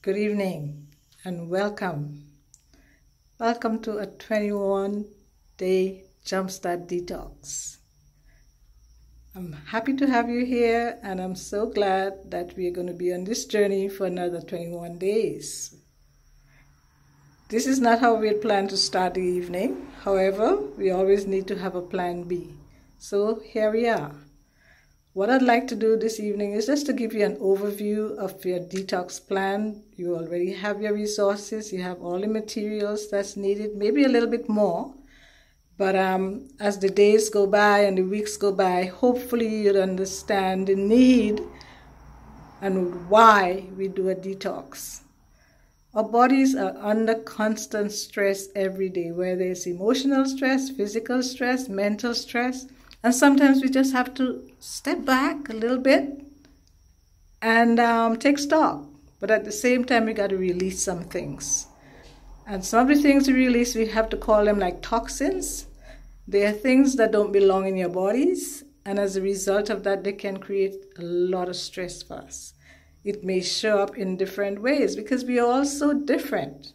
Good evening and welcome. Welcome to a 21-day Jumpstart Detox. I'm happy to have you here, and I'm so glad that we're going to be on this journey for another 21 days. This is not how we had planned to start the evening. However, we always need to have a plan B. So here we are. What I'd like to do this evening is just to give you an overview of your detox plan. You already have your resources, you have all the materials that's needed, maybe a little bit more. But as the days go by and the weeks go by, hopefully you'll understand the need and why we do a detox. Our bodies are under constant stress every day, whether it's emotional stress, physical stress, mental stress. And sometimes we just have to step back a little bit and take stock. But at the same time, we got to release some things. And some of the things we release, we have to call them like toxins. They are things that don't belong in your bodies. And as a result of that, they can create a lot of stress for us. It may show up in different ways because we are all so different.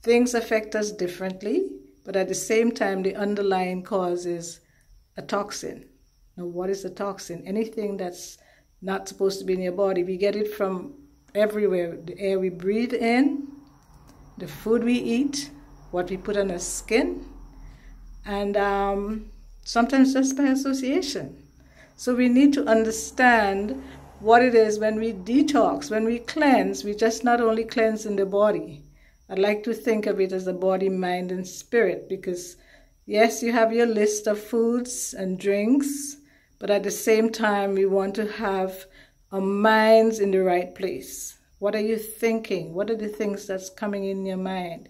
Things affect us differently, but at the same time, the underlying cause is a toxin. Now, what is a toxin? Anything that's not supposed to be in your body. We get it from everywhere. The air we breathe in, the food we eat, what we put on our skin, and sometimes just by association. So we need to understand what it is when we detox, when we cleanse. We just not only cleanse in the body. I like to think of it as the body, mind, and spirit, because yes, you have your list of foods and drinks, but at the same time, we want to have our minds in the right place. What are you thinking? What are the things that's coming in your mind?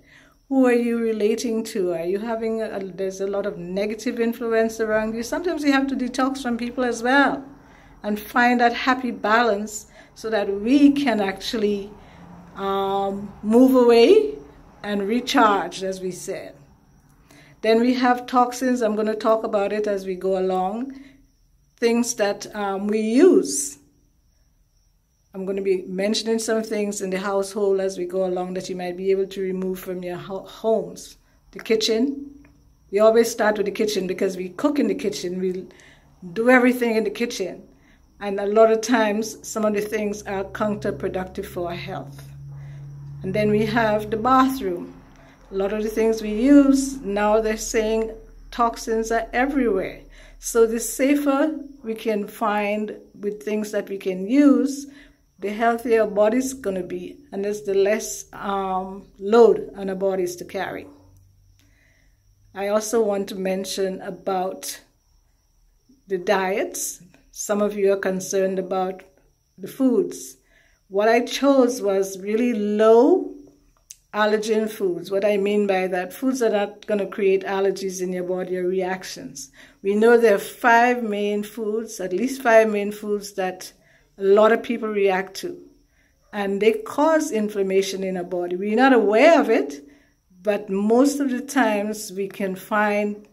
Who are you relating to? Are you having, there's a lot of negative influence around you. Sometimes you have to detox from people as well and find that happy balance so that we can actually move away and recharge, as we said. Then we have toxins. I'm going to talk about it as we go along. Things that we use. I'm going to be mentioning some things in the household as we go along that you might be able to remove from your homes. The kitchen. We always start with the kitchen because we cook in the kitchen. We do everything in the kitchen. And a lot of times, some of the things are counterproductive for our health. And then we have the bathroom. A lot of the things we use, now they're saying toxins are everywhere. So the safer we can find with things that we can use, the healthier our body's going to be, and there's the less load on our bodies to carry. I also want to mention about the diets. Some of you are concerned about the foods. What I chose was really low allergen foods. What I mean by that, foods that are not going to create allergies in your body or reactions. We know there are 5 main foods, at least 5 main foods that a lot of people react to. And they cause inflammation in our body. We're not aware of it, but most of the times we can find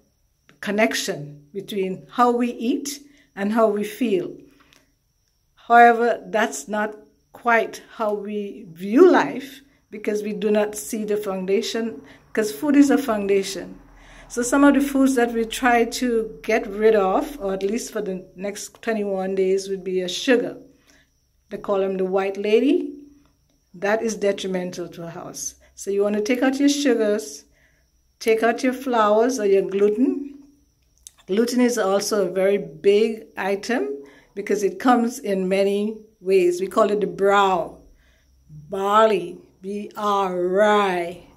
connection between how we eat and how we feel. However, that's not quite how we view life, because we do not see the foundation, because food is a foundation. So some of the foods that we try to get rid of, or at least for the next 21 days, would be a sugar. They call them the white lady. That is detrimental to a house. So you want to take out your sugars, take out your flours or your gluten. Gluten is also a very big item because it comes in many ways. We call it the brow, barley, rye,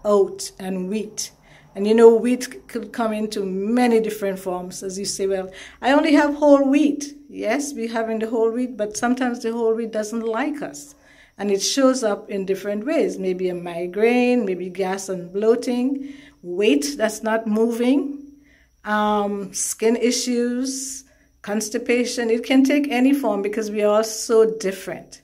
oat, and wheat. And you know, wheat could come into many different forms. As you say, well, I only have whole wheat. Yes, we have in the whole wheat, but sometimes the whole wheat doesn't like us. And it shows up in different ways. Maybe a migraine, maybe gas and bloating, weight that's not moving, skin issues, constipation. It can take any form because we are all so different.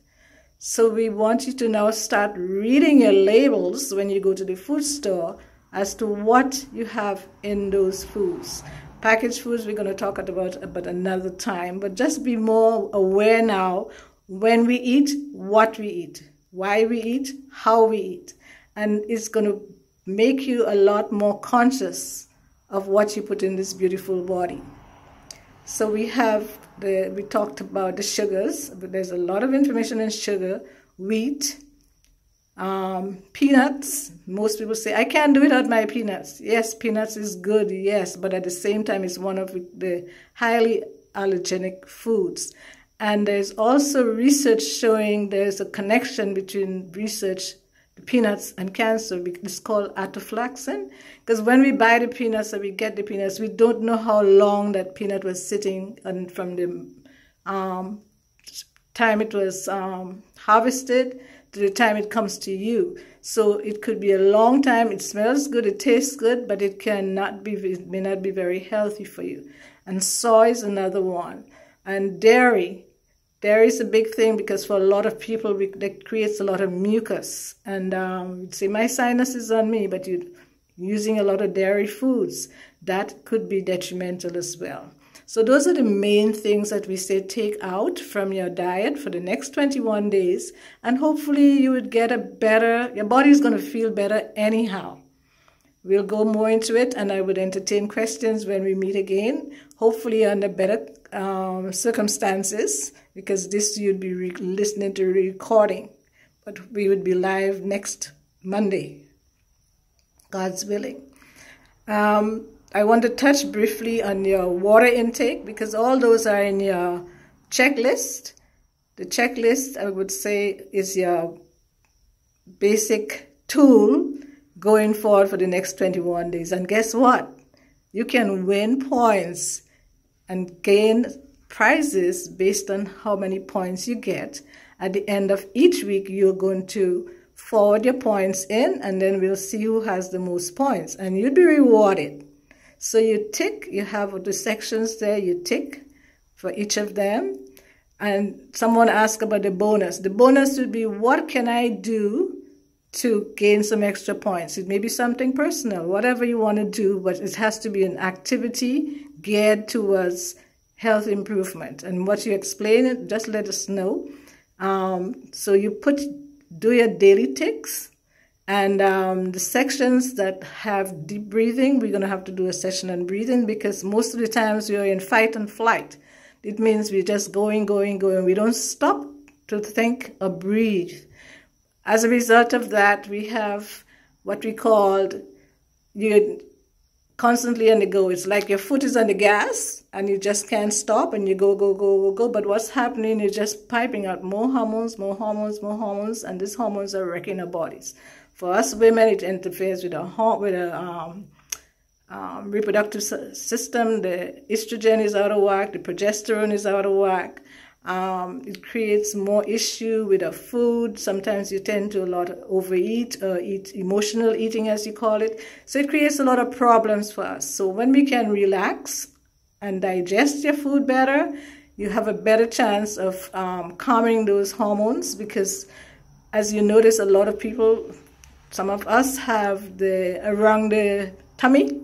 So we want you to now start reading your labels when you go to the food store as to what you have in those foods. Packaged foods we're going to talk about another time, but just be more aware now when we eat, what we eat. why we eat, how we eat. And it's going to make you a lot more conscious of what you put in this beautiful body. So we talked about the sugars, but there's a lot of information in sugar, wheat, peanuts. Most people say, I can't do without my peanuts. Yes, peanuts is good, yes, but at the same time, it's one of the highly allergenic foods. And there's also research showing there's a connection between peanuts and cancer. It's called aflatoxin, because when we buy the peanuts or we get the peanuts, we don't know how long that peanut was sitting, and from the time it was harvested to the time it comes to you. So it could be a long time. It smells good, it tastes good, but it may not be very healthy for you. And soy is another one. And dairy is a big thing, because for a lot of people, that creates a lot of mucus. And you'd say, my sinus is on me, but you're using a lot of dairy foods. That could be detrimental as well. So those are the main things that we say take out from your diet for the next 21 days. And hopefully you would get your body's going to feel better anyhow. We'll go more into it, and I would entertain questions when we meet again, hopefully under better circumstances, because this you'd be listening to recording. But we would be live next Monday, God's willing. I want to touch briefly on your water intake, because all those are in your checklist. The checklist, I would say, is your basic tool going forward for the next 21 days. And guess what? You can win points and gain prizes based on how many points you get. At the end of each week, you're going to forward your points in, and then we'll see who has the most points, and you'll be rewarded. So you tick, you have the sections there, you tick for each of them. And someone asked about the bonus. The bonus would be, what can I do to gain some extra points? It may be something personal, whatever you want to do, but it has to be an activity geared towards health improvement. And what you explain, just let us know. So you do your daily ticks. And the sections that have deep breathing, we're going to have to do a session on breathing, because most of the times we're in fight and flight. It means we're just going. We don't stop to think or breathe. As a result of that, we have what we called, you're constantly on the go. It's like your foot is on the gas and you just can't stop, and you go. But what's happening is just piping out more hormones, and these hormones are wrecking our bodies. For us women, it interferes with our reproductive system. The estrogen is out of whack. The progesterone is out of whack. It creates more issue with our food. Sometimes you tend to overeat or eat emotional eating, as you call it. So it creates a lot of problems for us. So when we can relax and digest your food better, you have a better chance of calming those hormones, because as you notice, a lot of people, some of us have around the tummy,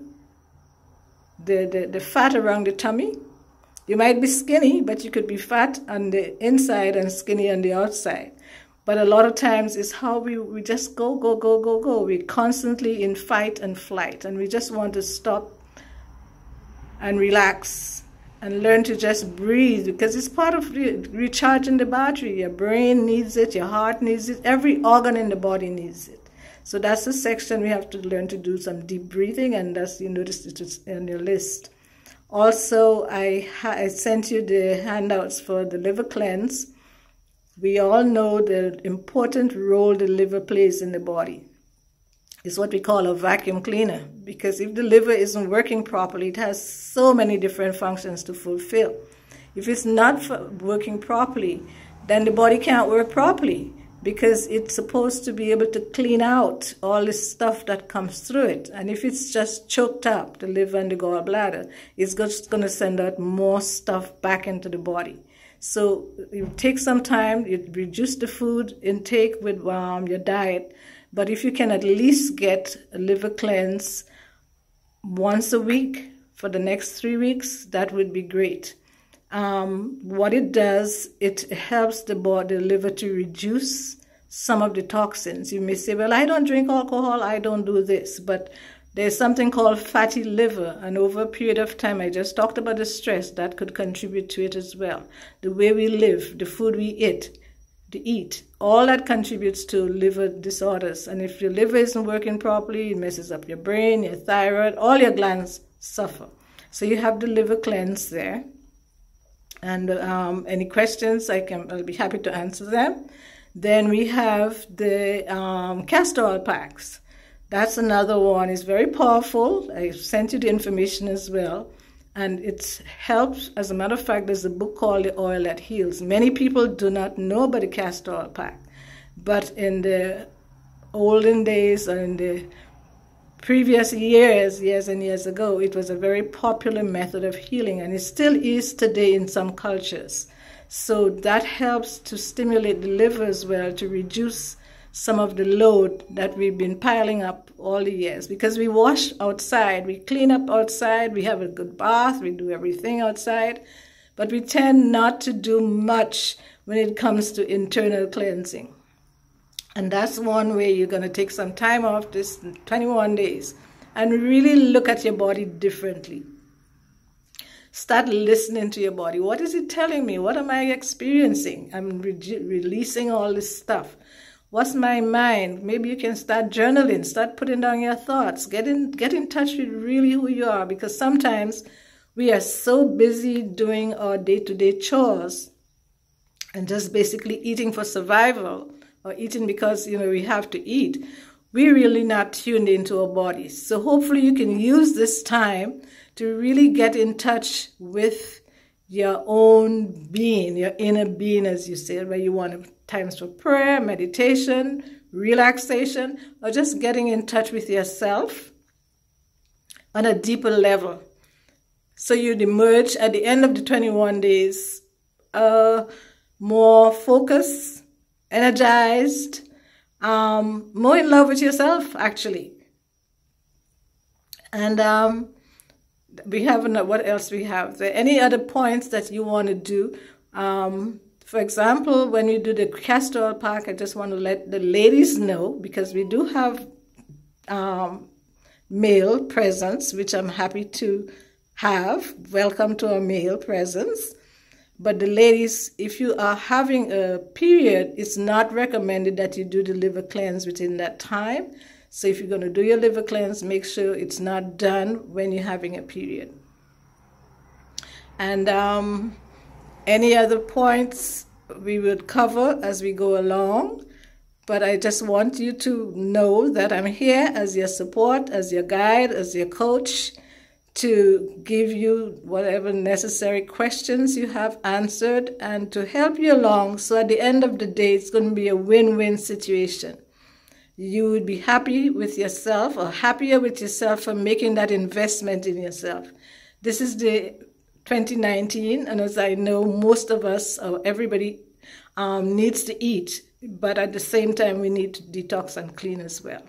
the fat around the tummy. You might be skinny, but you could be fat on the inside and skinny on the outside. But a lot of times it's how we just go. We're constantly in fight and flight, and we just want to stop and relax and learn to just breathe, because it's part of recharging the battery. Your brain needs it, your heart needs it, every organ in the body needs it. So that's the section we have to learn to do some deep breathing, and as you noticed, it's on your list. Also, I sent you the handouts for the liver cleanse. We all know the important role the liver plays in the body. It's what we call a vacuum cleaner, because if the liver isn't working properly, it has so many different functions to fulfill. If it's not working properly, then the body can't work properly, because it's supposed to be able to clean out all this stuff that comes through it. And if it's just choked up, the liver and the gallbladder, it's just going to send out more stuff back into the body. So you take some time, you reduce the food intake with your diet, but if you can at least get a liver cleanse once a week for the next 3 weeks, that would be great. What it does, it helps the liver to reduce some of the toxins. You may say, well, I don't drink alcohol, I don't do this, but there's something called fatty liver, and over a period of time, I just talked about the stress that could contribute to it as well. The way we live, the food we eat, all that contributes to liver disorders. And if your liver isn't working properly, it messes up your brain, your thyroid, all your glands suffer. So you have the liver cleanse there. And any questions, I'll be happy to answer them. Then we have the castor oil packs. That's another one. It's very powerful. I sent you the information as well. And it helps. As a matter of fact, there's a book called The Oil That Heals. Many people do not know about the castor oil pack. But in the olden days, or in the previous years and years ago, it was a very popular method of healing. And it still is today in some cultures. So that helps to stimulate the liver as well, to reduce some of the load that we've been piling up all the years. Because we wash outside, we clean up outside, we have a good bath, we do everything outside, but we tend not to do much when it comes to internal cleansing. And that's one way you're going to take some time off this 21 days and really look at your body differently. Start listening to your body. What is it telling me? What am I experiencing? I'm releasing all this stuff. What's my mind? Maybe you can start journaling, start putting down your thoughts, get in touch with really who you are, because sometimes we are so busy doing our day-to-day chores and just basically eating for survival or eating because, we have to eat. We're really not tuned into our bodies. So hopefully you can use this time to really get in touch with your own being, your inner being, as you said, where you want times for prayer, meditation, relaxation, or just getting in touch with yourself on a deeper level. So you'd emerge at the end of the 21 days more focused, energized, more in love with yourself, actually. And we have, what else we have? There any other points that you want to do? For example, when you do the castor oil pack, I just want to let the ladies know, because we do have male presence, which I'm happy to have. Welcome to our male presence. But the ladies, if you are having a period, it's not recommended that you do the liver cleanse within that time. So if you're going to do your liver cleanse, make sure it's not done when you're having a period. And any other points we would cover as we go along. But I just want you to know that I'm here as your support, as your guide, as your coach, to give you whatever necessary questions you have answered and to help you along. So at the end of the day, it's going to be a win-win situation. You would be happy with yourself, or happier with yourself for making that investment in yourself. This is the 2019, and as I know, most of us, or everybody, needs to eat, but at the same time, we need to detox and clean as well.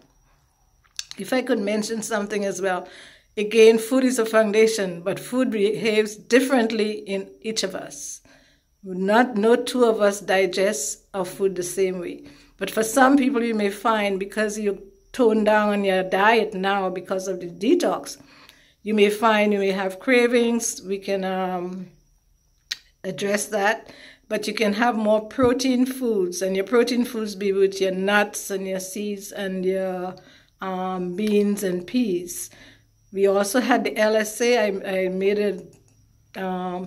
If I could mention something as well, again, food is a foundation, but food behaves differently in each of us. No two of us digest our food the same way. But for some people, you may find, because you tone down on your diet now because of the detox, you may find you may have cravings. We can address that. But you can have more protein foods, and your protein foods be with your nuts and your seeds and your beans and peas. We also had the LSA. I made it,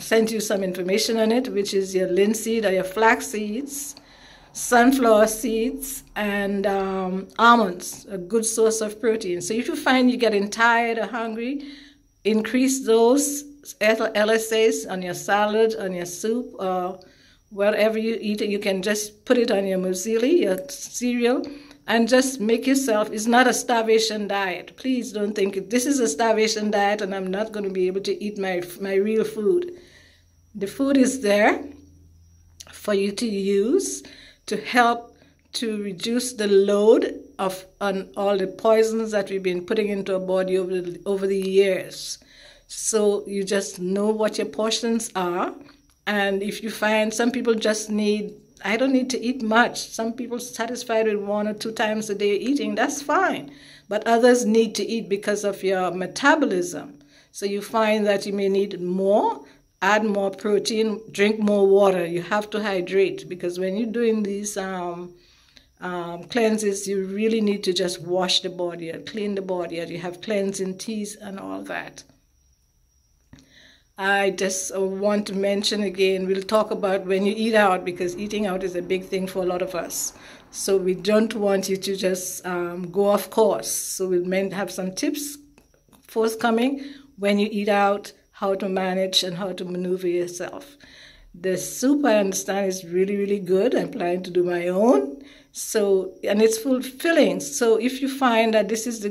sent you some information on it, which is your linseed or your flax seeds, sunflower seeds, and almonds, a good source of protein. So if you find you're getting tired or hungry, increase those LSAs on your salad, on your soup, or wherever you eat it. You can just put it on your muesli, your cereal, and just make yourself. It's not a starvation diet. Please don't think this is a starvation diet and I'm not going to be able to eat my real food. The food is there for you to use to help to reduce the load on all the poisons that we've been putting into our body over the years. So you just know what your portions are. And if you find some people just need I don't need to eat much. Some people satisfied with 1 or 2 times a day eating, that's fine. But others need to eat because of your metabolism. So you find that you may need more, add more protein, drink more water. You have to hydrate, because when you're doing these cleanses, you really need to just wash the body and clean the body, and you have cleansing teas and all that. I just want to mention again, we'll talk about when you eat out, because eating out is a big thing for a lot of us. So we don't want you to just go off course. So we'll have some tips forthcoming when you eat out, how to manage and how to maneuver yourself. The soup, I understand, is really, really good. I'm planning to do my own. So, and it's fulfilling. So if you find that this is the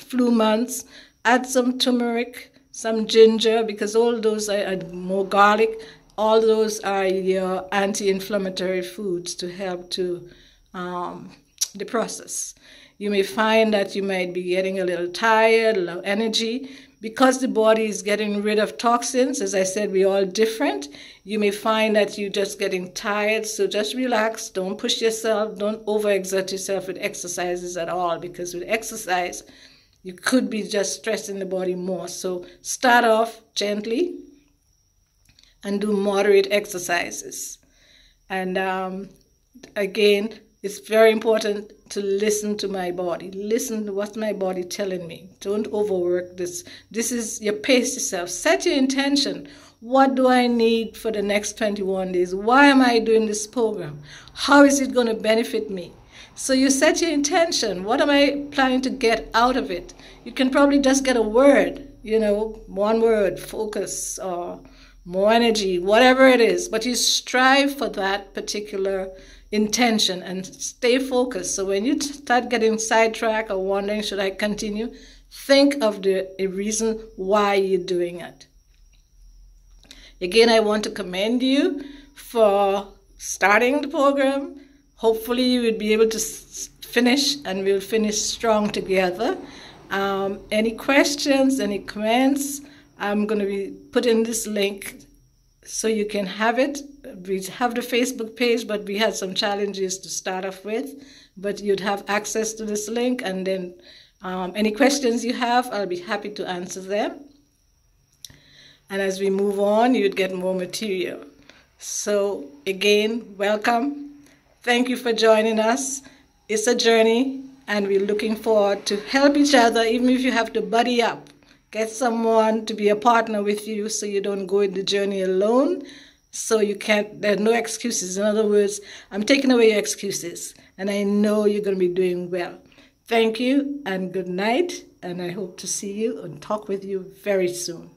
flu months, add some turmeric, some ginger, because all those are more garlic. All those are your anti-inflammatory foods to help to the process. You may find that you might be getting a little tired, low energy, because the body is getting rid of toxins. As I said, we're all different. You may find that you're just getting tired, so just relax. Don't push yourself. Don't overexert yourself with exercises at all, because with exercise, you could be just stressing the body more. So start off gently and do moderate exercises. And again, it's very important to listen to my body. Listen to what my body telling me. Don't overwork this. This is, you pace yourself. Set your intention. What do I need for the next 21 days? Why am I doing this program? How is it going to benefit me? So you set your intention. What am I planning to get out of it? You can probably just get a word, one word, focus, or more energy, whatever it is. But you strive for that particular intention and stay focused. So when you start getting sidetracked or wondering, should I continue? Think of the reason why you're doing it. Again, I want to commend you for starting the program. Hopefully you will be able to finish, and we'll finish strong together. Any questions, any comments, I'm going to be putting this link so you can have it. We have the Facebook page, but we had some challenges to start off with. But you'd have access to this link, and then any questions you have, I'll be happy to answer them. And as we move on, you'd get more material. So again, welcome. Thank you for joining us. It's a journey, and we're looking forward to help each other, even if you have to buddy up. Get someone to be a partner with you so you don't go in the journey alone. So there are no excuses. In other words, I'm taking away your excuses, and I know you're going to be doing well. Thank you, and good night, and I hope to see you and talk with you very soon.